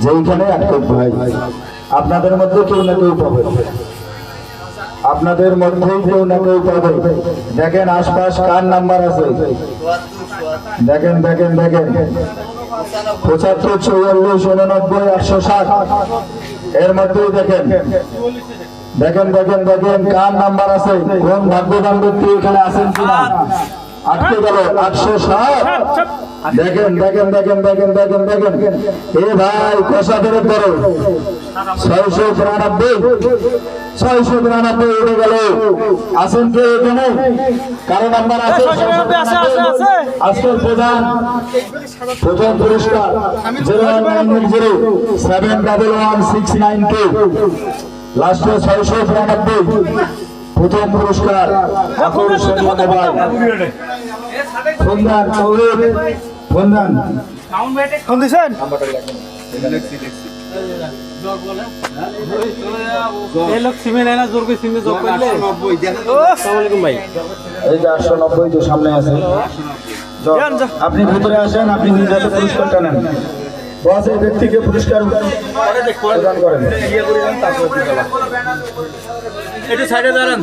যেইখানে আটক ভাই আপনাদের মধ্যে কেউ না কেউ পাবে, আপনাদের মধ্যেই কেউ না কেউ পাবে। দেখেন আশপাশ কার নাম্বার আছে, দেখেন দেখেন দেখেন 75 44 89 160 এর মধ্যেই দেখেন দেখেন দেখেন দেখেন কার নাম্বার আছে, কোন ভাগ্যবান ব্যক্তি এখানে আছেন কিনা। আটকে গেল 860। দেখেন দেখেন দেখেন দেখেন দেখেন দেখেন এ ভাই কষা ফেরত ধরো 693 উঠে গেল। আছেন কে এখানে, কারো নাম্বার আছে? আজকের প্রথম পুরস্কার 01907111692 লাস্টে 693 প্রথম পুরস্কার। আকর্ষণীয় মোবাইল ফোনদান ফোনদান ফোন দিছেন এই লোক সিমে নেয় না, জোর করে সিমে জব করলে। আসসালামু আলাইকুম ভাই। এই যে 890 যে সামনে আছে, আপনি ভিতরে আসেন, আপনি নিজে হাতে পুরস্কারটা নেন। বস এই ব্যক্তিকে পুরস্কার প্রদান করেন। একটু সাইডে দাঁড়ান।